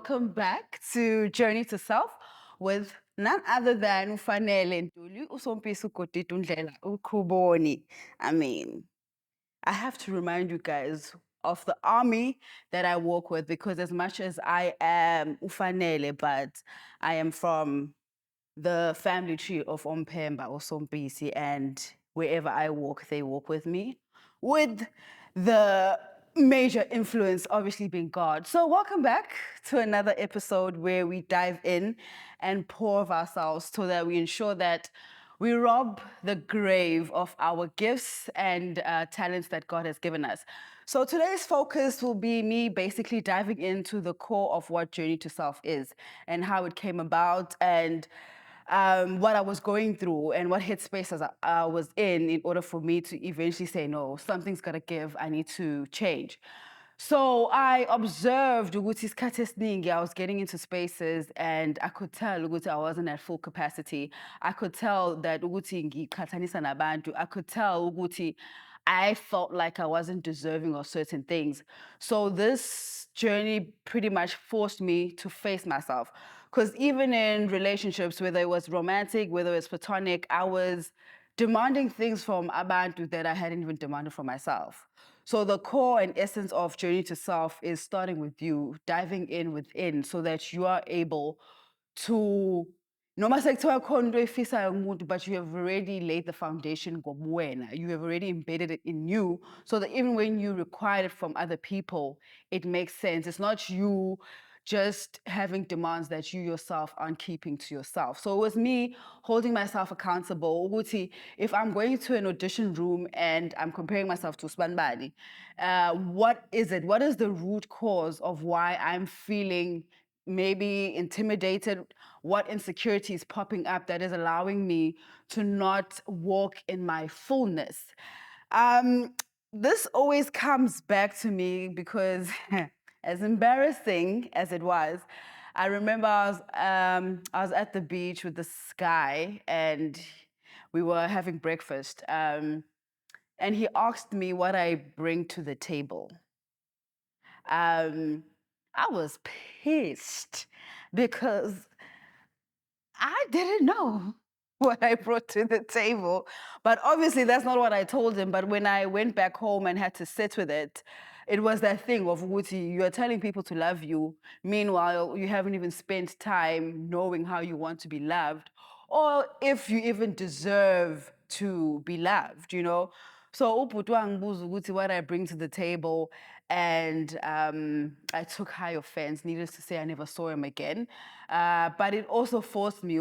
welcome back to Journey to Self with none other than Ufanele Ntuli Usompisi Kotito Ndlela Ukuboni. I have to remind you guys of the army that I work with because as much as I am Ufanele, but I am from the family tree of Ompemba or Sompisi, and wherever I walk, they walk with me, with the major influence obviously being God. So, welcome back to another episode where we dive in and pour of ourselves so that we ensure that we rob the grave of our gifts and talents that God has given us. So today's focus will be me basically diving into the core of what Journey to Self is and how it came about and what I was going through and what headspace I was in order for me to eventually say, no, something's got to give. I need to change. So I observed ukuthi isikhathi esiningi I was getting into spaces and I could tell ukuthi I wasn't at full capacity. I could tell that ukuthi ngiqhathanisa nabantu. I could tell ukuthi I felt like I wasn't deserving of certain things. So this journey pretty much forced me to face myself. Because even in relationships, whether it was romantic, whether it was platonic, I was demanding things from abantu that I hadn't even demanded from myself. So the core and essence of Journey to Self is starting with you, diving in within so that you are able to noma sekuthiwa khona into oyifisayo kumuntu, but you have already laid the foundation ngobuwena. You have already embedded it in you so that even when you require it from other people, it makes sense. It's not you just having demands that you yourself aren't keeping to yourself. So it was me holding myself accountable. Ukuthi, if I'm going to an audition room and I'm comparing myself to Spanbani, what is it? What is the root cause of why I'm feeling maybe intimidated? What insecurity is popping up that is allowing me to not walk in my fullness? This always comes back to me because as embarrassing as it was, I remember I was at the beach with this guy and we were having breakfast. And he asked me what I bring to the table. I was pissed because I didn't know what I brought to the table. But obviously, that's not what I told him. But when I went back home and had to sit with it, it was that thing of Wuti, you are telling people to love you. Meanwhile, you haven't even spent time knowing how you want to be loved or if you even deserve to be loved, you know? So uputwa ngibuza ukuthi what I bring to the table, and I took high offense. Needless to say, I never saw him again. But it also forced me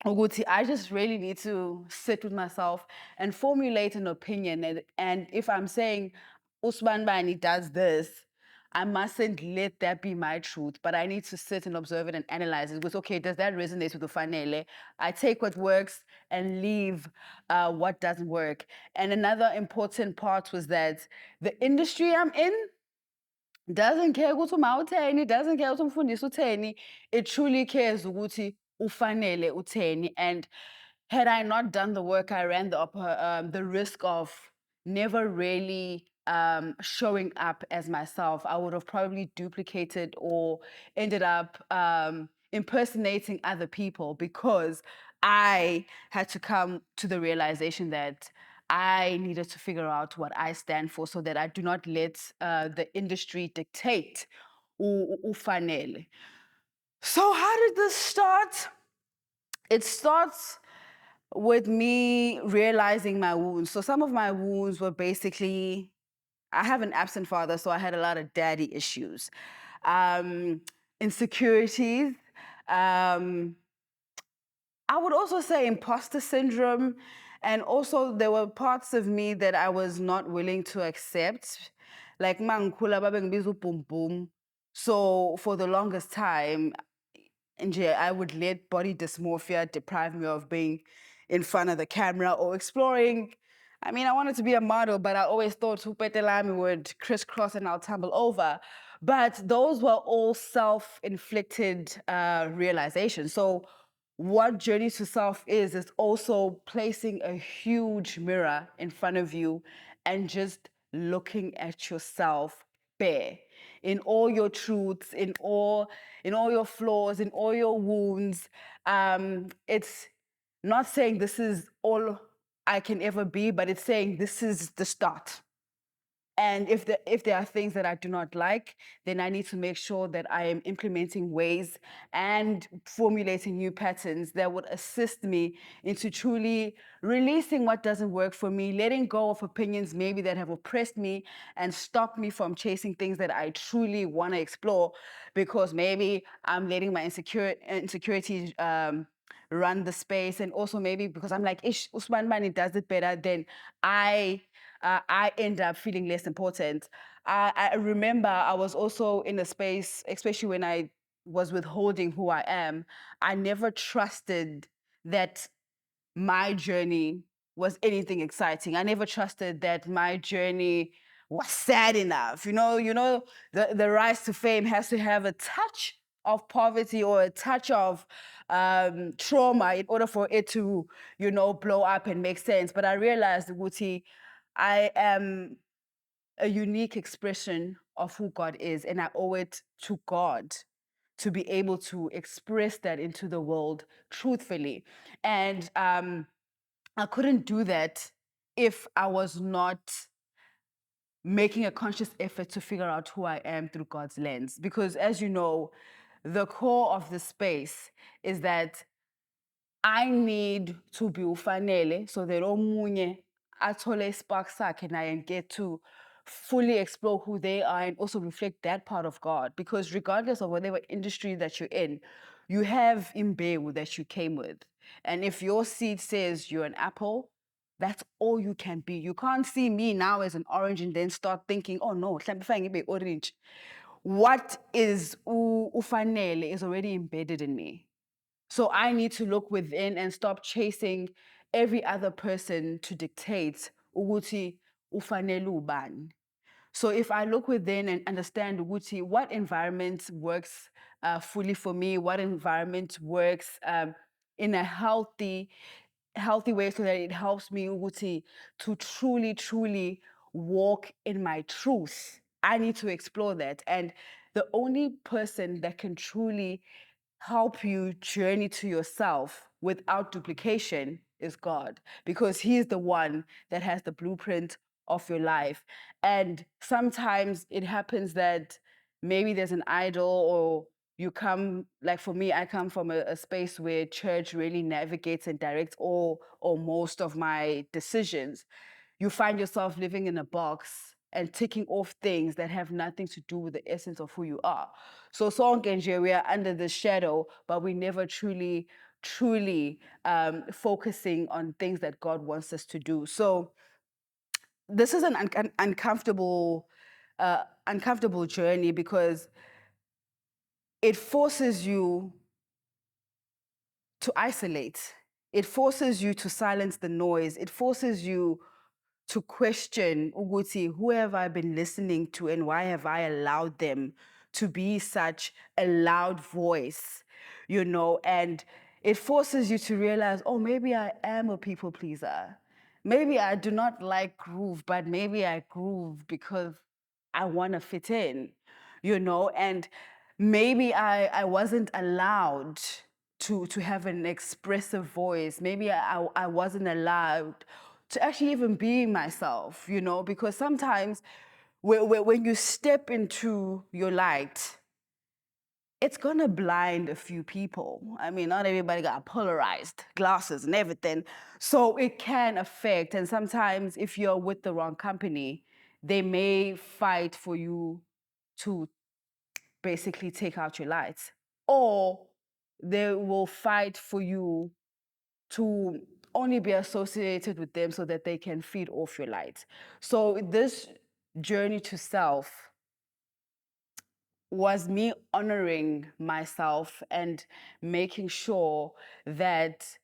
ukuthi I just really need to sit with myself and formulate an opinion. And if I'm saying Usman Bani does this, I mustn't let that be my truth, but I need to sit and observe it and analyze it. Because, okay, does that resonate with Ufanele? I take what works and leave what doesn't work. And another important part was that the industry I'm in doesn't care ukuthi uma utheni, doesn't care ukuthi umfundisi utheni. It truly cares ukuthi ufanele utheni. And had I not done the work, I ran the risk of never really showing up as myself. I would have probably duplicated or ended up impersonating other people because I had to come to the realization that I needed to figure out what I stand for so that I do not let the industry dictate ufanele. So how did this start? It starts with me realizing my wounds. So some of my wounds were basically, I have an absent father, so I had a lot of daddy issues, insecurities. I would also say imposter syndrome. And also there were parts of me that I was not willing to accept. Like mangikhula babe ngibiza boom boom. So for the longest time, I would let body dysmorphia deprive me of being in front of the camera or exploring. I mean, I wanted to be a model, but I always thought Hupetelami would crisscross and I'll tumble over. But those were all self-inflicted realizations. So what Journey to Self is also placing a huge mirror in front of you and just looking at yourself bare. in all your truths, in all your flaws, in all your wounds. It's not saying this is all I can ever be, but it's saying this is the start. And if there are things that I do not like, then I need to make sure that I am implementing ways and formulating new patterns that would assist me into truly releasing what doesn't work for me, letting go of opinions maybe that have oppressed me and stopped me from chasing things that I truly want to explore, because maybe I'm letting my insecurities run the space, and also maybe because I'm like, ish, Usman Mani does it better, then I end up feeling less important. I remember I was also in a space, especially when I was withholding who I am. I never trusted that my journey was anything exciting. I never trusted that my journey was sad enough. The rise to fame has to have a touch of poverty or a touch of trauma in order for it to, blow up and make sense. But I realized, Guti, I am a unique expression of who God is, and I owe it to God to be able to express that into the world truthfully. And I couldn't do that if I was not making a conscious effort to figure out who I am through God's lens. Because as you know, the core of the space is that I need to be ufanele so that omunye athole ispark sakhe naye and get to fully explore who they are and also reflect that part of God. Because regardless of whatever industry that you're in, you have imbewu that you came with. And if your seed says you're an apple, that's all you can be. You can't see me now as an orange and then start thinking, oh no, mhlawumbe be orange. What is ufanele is already embedded in me. So I need to look within and stop chasing every other person to dictate ukuthi ufanele ubani. So if I look within and understand ukuthi what environment works fully for me, what environment works in a healthy way, so that it helps me ukuthi to truly walk in my truth. I need to explore that. And the only person that can truly help you journey to yourself without duplication is God, because He's the one that has the blueprint of your life. And sometimes it happens that maybe there's an idol, or you come, like for me, I come from a space where church really navigates and directs all or most of my decisions. You find yourself living in a box and ticking off things that have nothing to do with the essence of who you are. So sonke nje, we are under the shadow, but we never truly focusing on things that God wants us to do. So this is an uncomfortable journey, because it forces you to isolate. It forces you to silence the noise. It forces you to question ukuthi, who have I been listening to, and why have I allowed them to be such a loud voice, and it forces you to realize, oh, maybe I am a people pleaser. Maybe I do not like groove, but maybe I groove because I want to fit in, and maybe I wasn't allowed to have an expressive voice. Maybe I wasn't allowed to actually even be myself, because sometimes when you step into your light, it's gonna blind a few people. I mean, not everybody got polarized glasses and everything. So it can affect. And sometimes if you're with the wrong company, they may fight for you to basically take out your lights. Or they will fight for you to only be associated with them so that they can feed off your light. So this journey to self was me honoring myself and making sure that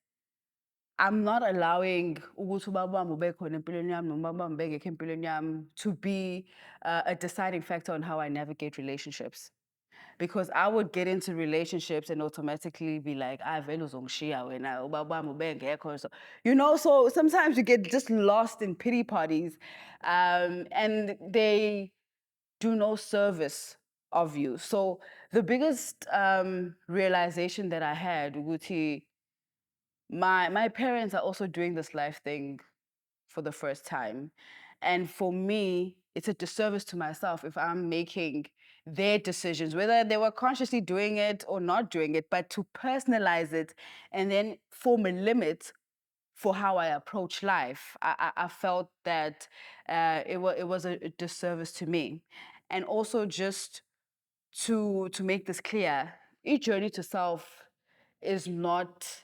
I'm not allowing ukuthi ubabami ube khona empilweni yami noma ubabami ubengekho empilweni yami to be a deciding factor on how I navigate relationships. Because I would get into relationships and automatically be like, I vele uzongishiya wena, ubaba wami ubengekho. So sometimes you get just lost in pity parties, and they do no service of you. So the biggest realization that I had, Uguti, my parents are also doing this life thing for the first time. And for me, it's a disservice to myself if I'm making their decisions, whether they were consciously doing it or not doing it, but to personalize it and then form a limit for how I approach life. I felt that it was a disservice to me. And also just to make this clear, each journey to self is not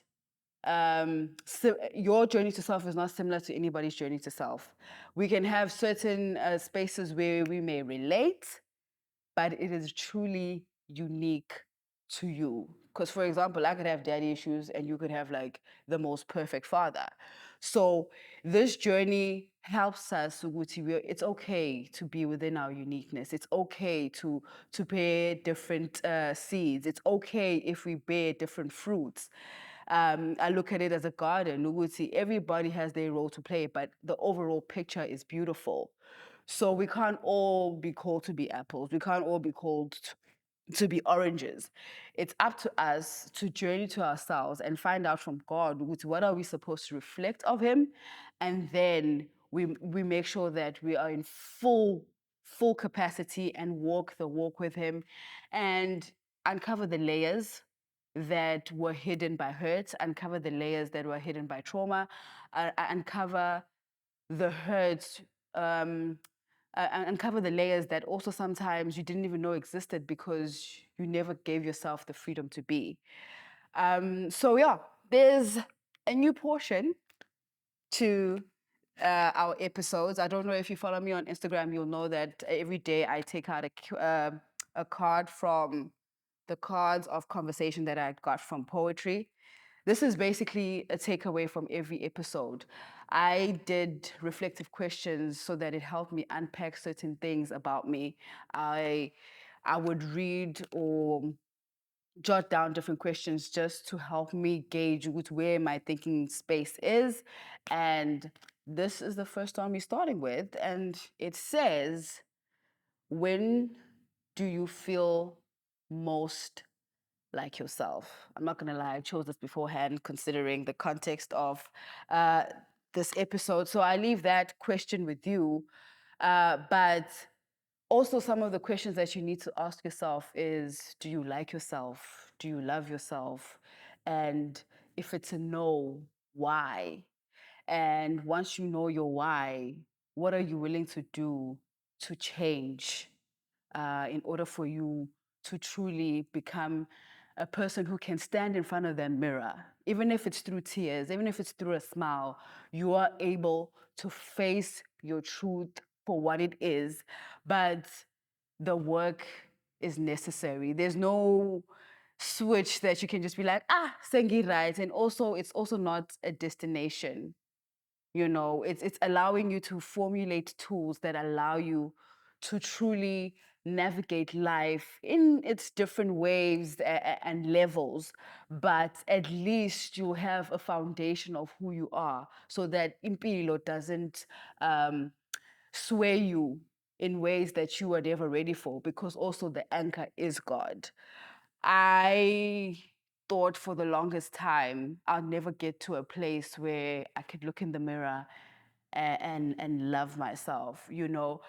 so your journey to self is not similar to anybody's journey to self. We can have certain spaces where we may relate, but it is truly unique to you. Because, for example, I could have daddy issues and you could have like the most perfect father. So, this journey helps us, Suguti. It's okay to be within our uniqueness. It's okay to bear different seeds. It's okay if we bear different fruits. I look at it as a garden. Nuguti, everybody has their role to play, but the overall picture is beautiful. So we can't all be called to be apples. We can't all be called to be oranges. It's up to us to journey to ourselves and find out from God what are we supposed to reflect of Him, and then we make sure that we are in full capacity and walk the walk with Him, and uncover the layers that were hidden by hurt, uncover the layers that were hidden by trauma, uncover the hurts, uncover the layers that also sometimes you didn't even know existed because you never gave yourself the freedom to be. So yeah, there's a new portion to our episodes. I don't know if you follow me on Instagram, you'll know that every day I take out a card from the cards of conversation that I got from poetry. This is basically a takeaway from every episode. I did reflective questions so that it helped me unpack certain things about me. I I would read or jot down different questions just to help me gauge with where my thinking space is. And this is the first one we're starting with. And it says, when do you feel most like yourself? I'm not going to lie, I chose this beforehand considering the context of uh, this episode. So I leave that question with you. But also, some of the questions that you need to ask yourself is, do you like yourself? Do you love yourself? And if it's a no, why? And once you know your why, what are you willing to do to change in order for you to truly become a person who can stand in front of that mirror? Even if it's through tears, even if it's through a smile, you are able to face your truth for what it is. But the work is necessary. There's no switch that you can just be like, sengi right. And also, it's also not a destination. You know, it's allowing you to formulate tools that allow you to truly navigate life in its different waves and levels, but at least you have a foundation of who you are, so that impilo doesn't sway you in ways that you were never ready for, because also the anchor is God. I thought for the longest time I'll never get to a place where I could look in the mirror and love myself. You know,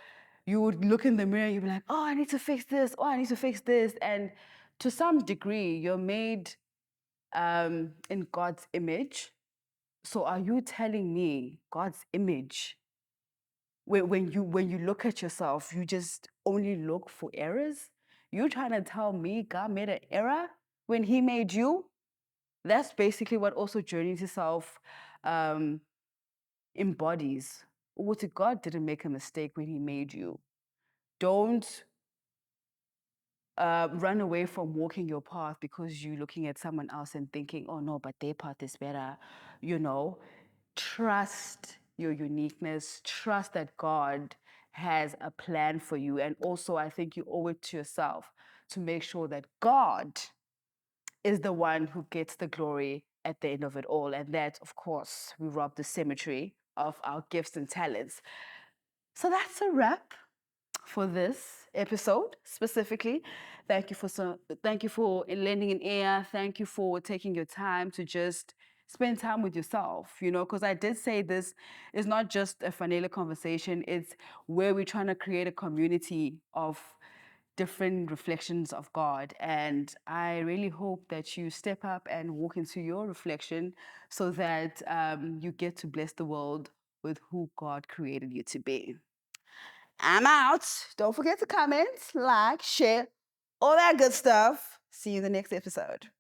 you would look in the mirror, you'd be like, oh, I need to fix this. Oh, I need to fix this. And to some degree, you're made in God's image. So are you telling me God's image, when you look at yourself, you just only look for errors? You trying to tell me God made an error when He made you? That's basically what also journey to self um, embodies. What if God didn't make a mistake when He made you? Don't run away from walking your path because you're looking at someone else and thinking, oh no, but their path is better. You know, trust your uniqueness, trust that God has a plan for you. And also, I think you owe it to yourself to make sure that God is the one who gets the glory at the end of it all. And that, of course, we rob the symmetry of our gifts and talents. So that's a wrap for this episode specifically. Thank you for lending an ear. Thank you for taking your time to just spend time with yourself, because I did say this is not just a vanilla conversation, it's where we're trying to create a community of different reflections of God. And I really hope that you step up and walk into your reflection so that you get to bless the world with who God created you to be. I'm out. Don't forget to comment, like, share, all that good stuff. See you in the next episode.